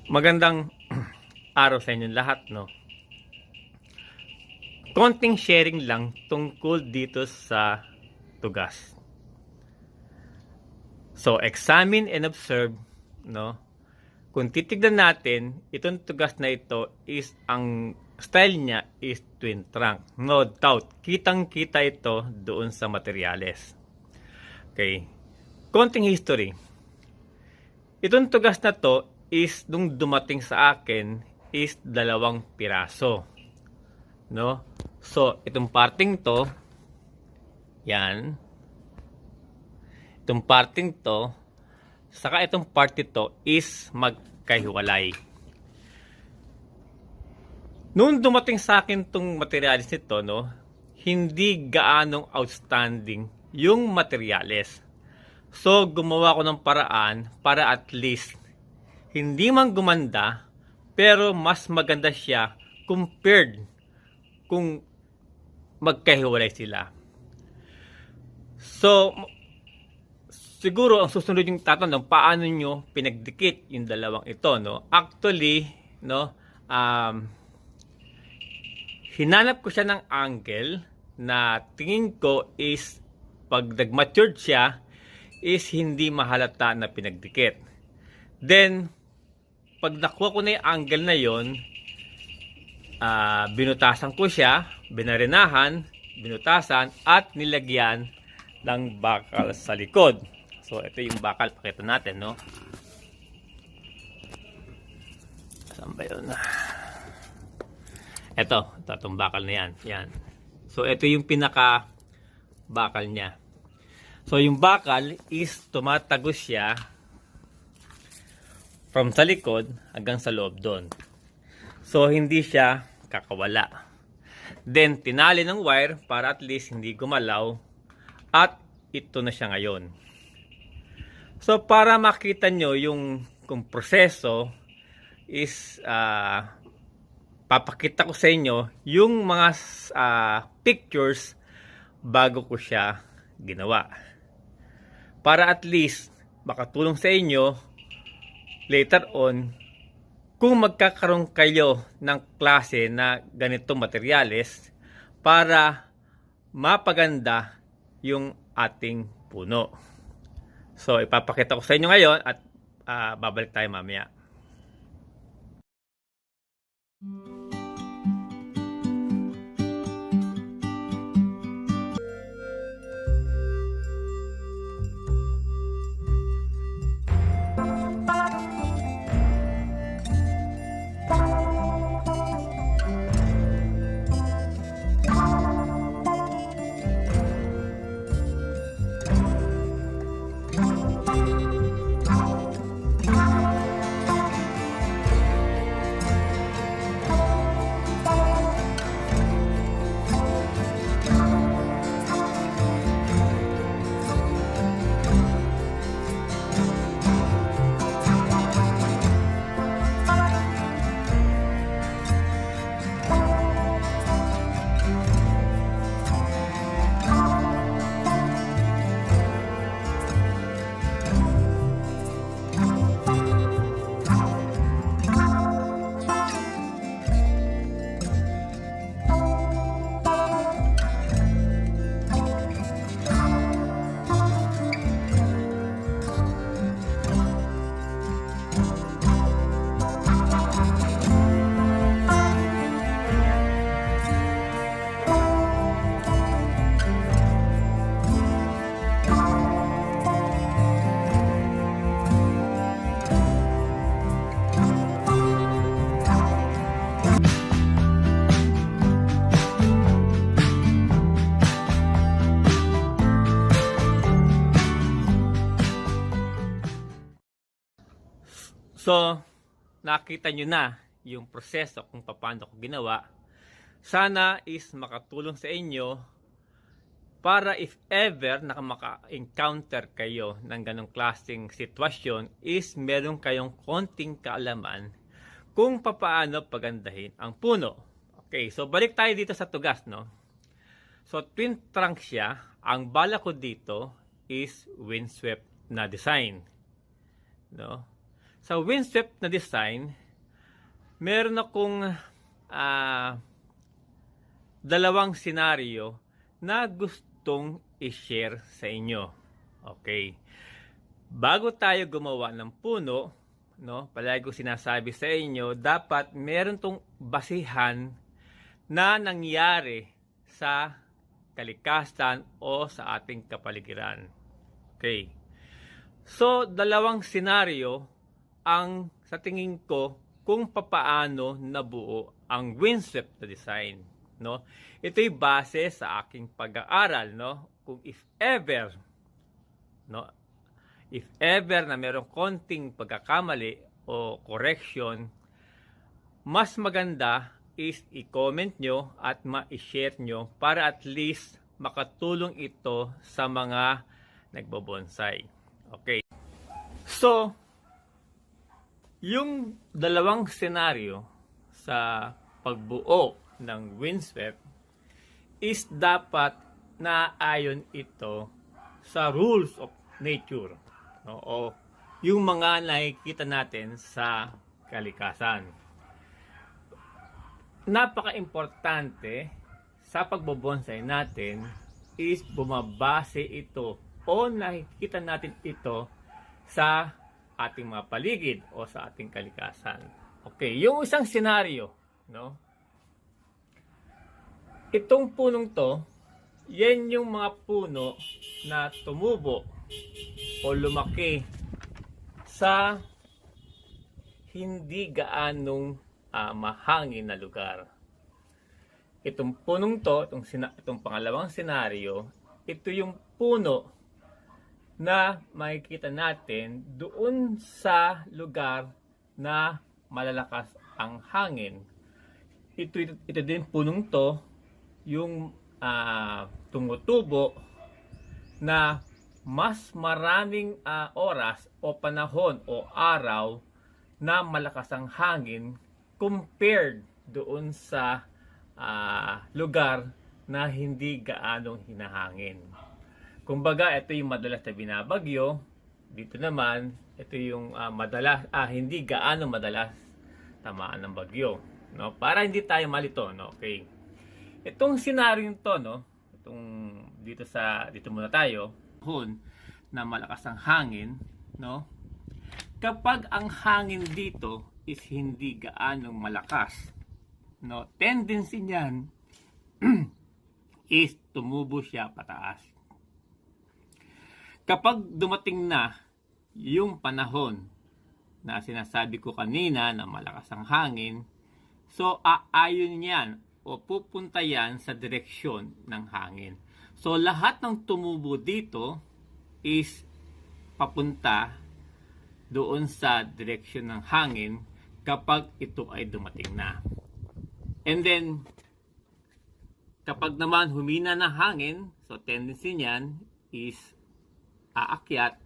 Magandang araw sa inyong lahat, no? Konting sharing lang tungkol dito sa tugas. So, examine and observe, no? Kung titignan natin, itong tugas na ito is ang style niya is twin trunk. No doubt, kitang-kita ito doon sa materyales. Okay. Konting history. Itong tugas na to is nung dumating sa akin is 2 piraso. No? So, itong parting to, yan. Itong parting to, saka itong part ito is magkahiwalay. Noong dumating sa akin tong materials nito, no, hindi gaanong outstanding yung materials. So, gumawa ko ng paraan para at least hindi man gumanda, pero mas maganda siya compared kung magkahiwalay sila. So, siguro ang susunod yung tatanong, paano nyo pinagdikit yung dalawang ito, no? Actually, no, hinanap ko siya ng angle na tingin ko is pag nag-matured siya is hindi mahalata na pinagdikit. Then, pag nakuha ko na yung angle na yon, binutasan ko siya, binarinahan, binutasan, at nilagyan ng bakal sa likod. So, ito yung bakal. Pakita natin, no? Saan ba yun? Ito itong bakal na yan. Yan. So, ito yung pinaka bakal niya. So, yung bakal is tumatagos siya from sa likod hanggang sa loob doon. So, hindi siya kakawala. Then, tinali ng wire para at least hindi gumalaw. At ito na siya ngayon. So, para makita nyo yung kung proseso is papakita ko sa inyo yung mga pictures bago ko siya ginawa. Para at least makatulong sa inyo later on, kung magkakaroon kayo ng klase na ganitong materyales para mapaganda yung ating puno. So, ipapakita ko sa inyo ngayon at babalik tayo mamaya. So, nakita nyo na yung proseso kung paano ko ginawa. Sana is makatulong sa inyo para if ever na maka-encounter kayo ng ganong klaseng sitwasyon is meron kayong konting kaalaman kung paano pagandahin ang puno. Okay, so balik tayo dito sa tugas, no? So, twin trunk siya. Ang bala ko dito is windswept na design. No? Sa windswept na design, meron akong dalawang senaryo na gustong i-share sa inyo. Okay. Bago tayo gumawa ng puno, no, palagi ko sinasabi sa inyo, dapat meron tong basihan na nangyari sa kalikasan o sa ating kapaligiran. Okay. So, dalawang senaryo ang sa tingin ko kung papaano nabuo ang windswept na design, no? Ito'y base sa aking pag-aaral, no? Kung if ever, no, if ever na merong konting pagkakamali o correction, mas maganda is i-comment nyo at ma-share nyo para at least makatulong ito sa mga nagbobonsai. Okay. So, yung dalawang senaryo sa pagbuo ng windswept is dapat naayon ito sa rules of nature, no? O yung mga nakikita natin sa kalikasan. Napaka-importante sa pagbobonsai natin is bumabase ito o nakikita natin ito sa ating mga paligid o sa ating kalikasan. Okay, yung isang senaryo, no? Itong punong to, yan yung mga puno na tumubo o lumaki sa hindi gaanong mahangin na lugar. Itong punong to, itong pangalawang senaryo, ito yung puno na makikita natin doon sa lugar na malalakas ang hangin. Ito din punong to, yung tumutubo na mas maraming oras o panahon o araw na malakas ang hangin compared doon sa lugar na hindi gaanong hinahangin. Kumbaga, ito yung madalas na binabagyo. Dito naman, ito yung hindi gaano madalas tamaan ng bagyo. No? Para hindi tayo malito, no? Okay. Itong senaryo to, no? Dito muna tayo. Na malakas ang hangin, no? Kapag ang hangin dito is hindi gaano malakas, no? Tendency niyan is tumubo siya pataas. Kapag dumating na yung panahon na sinasabi ko kanina na malakas ang hangin, so aayon yan o pupunta yan sa direksyon ng hangin. So lahat ng tumubo dito is papunta doon sa direksyon ng hangin kapag ito ay dumating na. And then, kapag naman humina na hangin, so tendency niyan is aakyat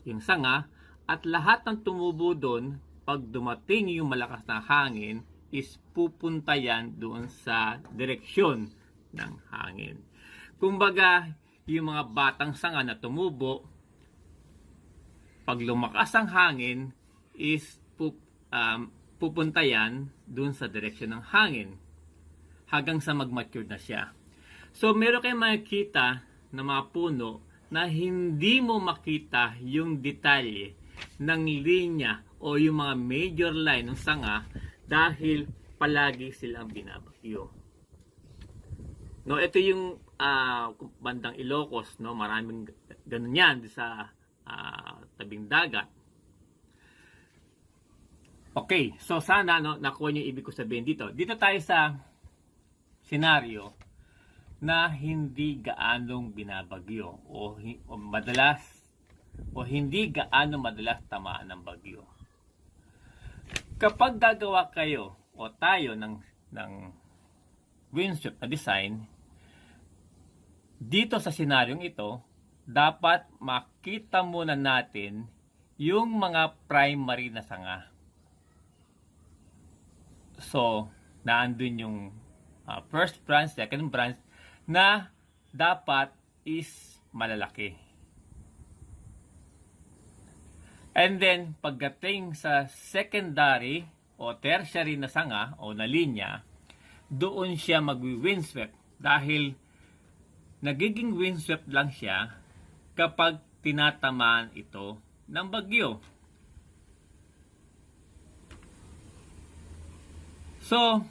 yung sanga at lahat ng tumubo doon pag dumating yung malakas na hangin is pupunta yan doon sa direksyon ng hangin. Kumbaga, yung mga batang sanga na tumubo, pag lumakas ang hangin is pupunta yan doon sa direksyon ng hangin hanggang sa mag-mature na siya. So, meron kayong makikita na mga puno na hindi mo makita yung detalye ng linya o yung mga major line ng sanga dahil palagi silang binabagyo. No, ito yung bandang Ilocos, no, maraming ganun yan sa tabing dagat. Okay, so sana nakuha niyo ibig ko sabihin dito. Dito tayo sa senaryo na hindi gaanong binabagyo o madalas o hindi gaano madalas tamaan ng bagyo. Kapag gagawa kayo o tayo ng windswept na design, dito sa senaryong ito, dapat makita muna natin yung mga primary na sanga. So, naandun yung first branch, second branch, na dapat is malalaki. And then, pagdating sa secondary o tertiary na sanga o na linya, doon siya magwi-windswept dahil nagiging windswept lang siya kapag tinatamaan ito ng bagyo. So,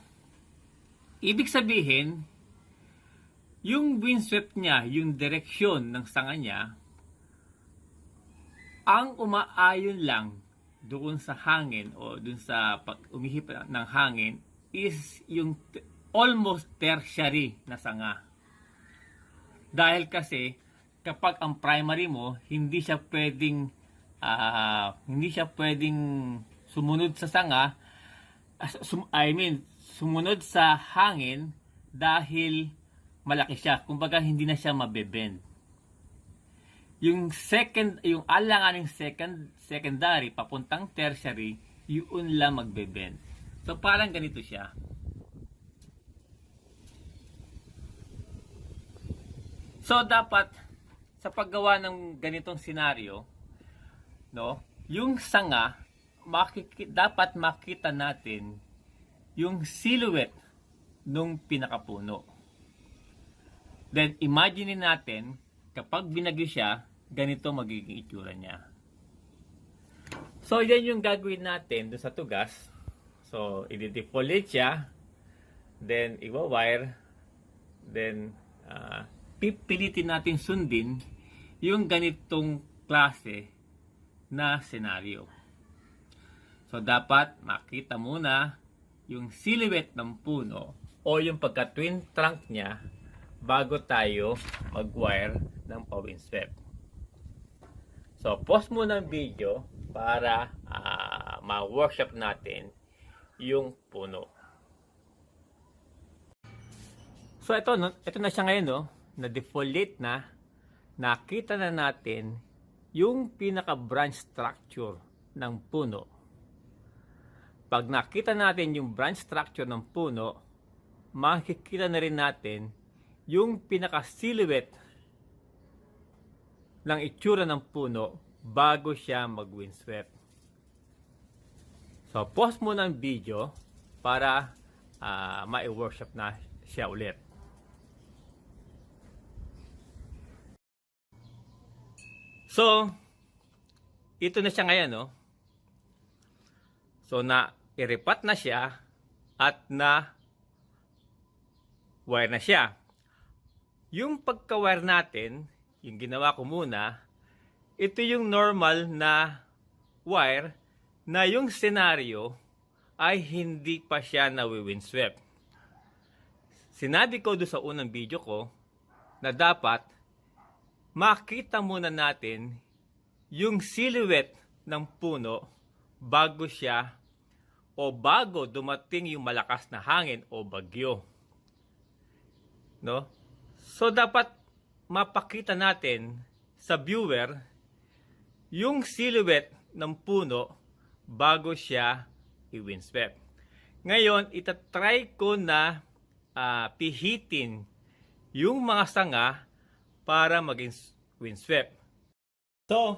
ibig sabihin, yung windswept niya, yung direksyon ng sanga niya, ang umaayon lang doon sa hangin o doon sa pag umihip ng hangin is yung almost tertiary na sanga. Dahil kasi kapag ang primary mo hindi siya pwedeng sumunod sa sanga, sumunod sa hangin dahil malaki siya. Kumbaga hindi na siya mabebend. Yung alanganing secondary papuntang tertiary, yun lang magbe-bend. So parang ganito siya. So dapat sa paggawa ng ganitong senaryo, no, yung sanga dapat makita natin yung silhouette nung pinakapuno. Then imagine natin kapag binagyo siya, ganito magiging itsura niya. So, yan yung gagawin natin doon sa tugas. So, i-defoliate siya. Then, i-wire. Then, pipilitin natin sundin yung ganitong klase na senaryo. So, dapat makita muna yung silhouette ng puno o yung pagka-twin trunk niya bago tayo mag-wire ng pa-windswept. So, pause muna ang video para ma-workshop natin yung puno. So, ito na siya ngayon, no? Na-defoliate na. Nakita na natin yung pinaka-branch structure ng puno. Pag nakita natin yung branch structure ng puno, makikita na rin natin yung pinaka-silhouette ng itsura ng puno bago siya mag-windswept. So, pause muna ang video para ma-workshop na siya ulit. So, ito na siya ngayon, no? So, na-iripat na siya at na-wire na siya. Yung pagka-wire natin, yung ginawa ko muna, ito yung normal na wire na yung senaryo ay hindi pa siya nawi-windswept. Sinabi ko doon sa unang video ko na dapat makita muna natin yung silhouette ng puno bago dumating yung malakas na hangin o bagyo. No? So dapat mapakita natin sa viewer yung silhouette ng puno bago siya i-windswept. Ngayon, itatry ko na pihitin yung mga sanga para maging windswept. So,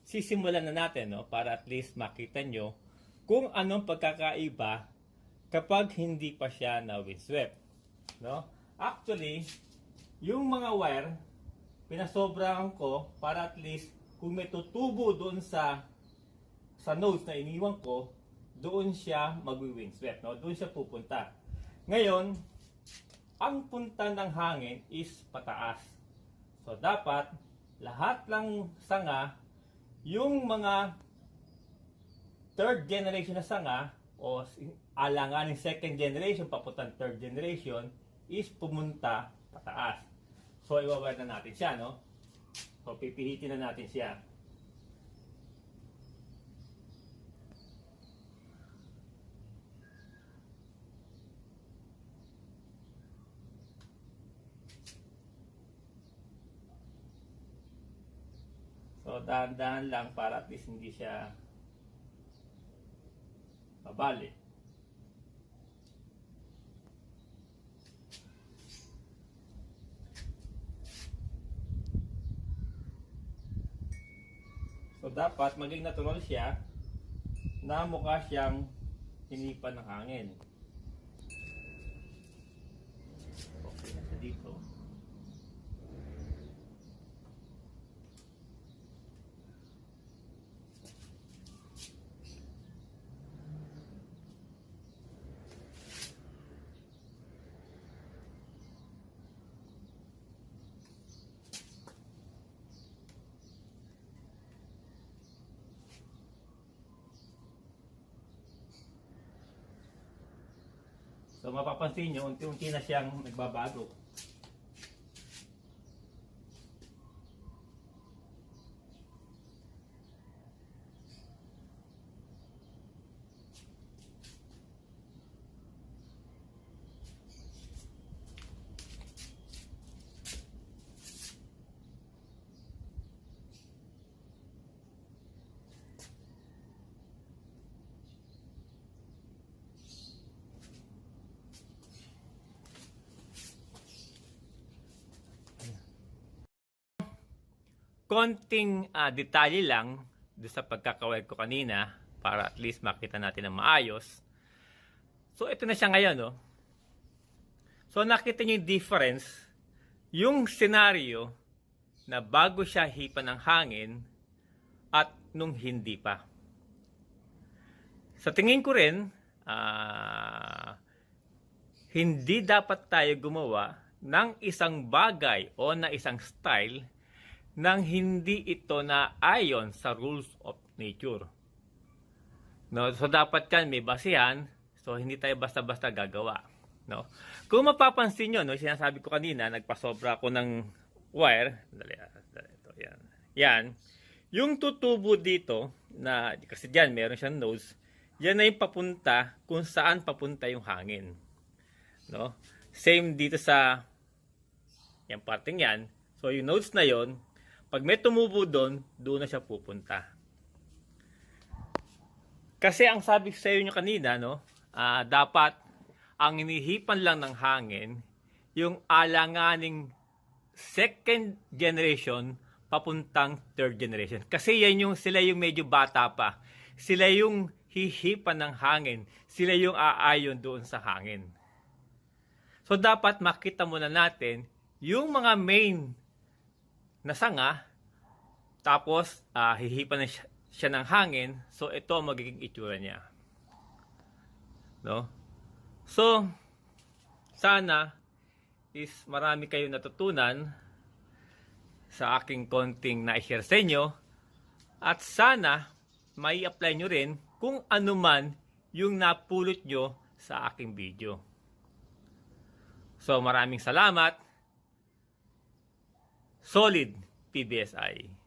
sisimulan na natin, no, para at least makita nyo kung anong pagkakaiba kapag hindi pa siya na windswept. No? Actually, yung mga wire, pinasobrahan ko para at least kung may tutubo doon sa nodes na iniwan ko, doon siya magwi-windswept, no? Doon siya pupunta. Ngayon, ang punta ng hangin is pataas. So dapat lahat ng sanga, yung mga third generation na sanga o alanganin second generation papuntang third generation is pumunta pataas. So, iwawire na natin siya, no? So, pipihitin na natin siya. So, dahan-dahan lang para at least hindi siya mabali. So, dapat maging natural siya na mukha siyang hinipan ng hangin. Okay na siya dito. So mapapansin nyo, unti-unti na siyang nagbabago. Konting detalye lang doon sa pagkakawag ko kanina para at least makita natin ng maayos. So ito na siya ngayon, no? So nakita niyo yung difference, yung senaryo na bago siya hipan ng hangin at nung hindi pa. Sa tingin ko rin, hindi dapat tayo gumawa ng isang bagay o na isang style nang hindi ito na ayon sa rules of nature. No, so dapat kan may basihan, so hindi tayo basta-basta gagawa, no? Kung mapapansin niyo, no, sinasabi ko kanina, nagpasobra ako ng wire, ito, yan. Yan. Yung tutubo dito na kasi diyan meron siyang nodes, yan na yung papunta kung saan papunta yung hangin. No? Same dito sa yung parting yan. So yung nodes na yon, pag may tumubo doon, doon na siya pupunta. Kasi ang sabi sa inyo kanina, no, dapat ang inihipan lang ng hangin, yung alanganing second generation papuntang third generation. Kasi yan yung, sila yung medyo bata pa. Sila yung hihipan ng hangin. Sila yung aayon doon sa hangin. So dapat makita muna natin yung mga main na sanga, tapos hihipan na siya ng hangin, so ito ang magiging itsura niya. No? So, sana is marami kayong natutunan sa aking konting na-share sa inyo, at sana may apply nyo rin kung ano man yung napulot nyo sa aking video. So, maraming salamat. Solid PBSI.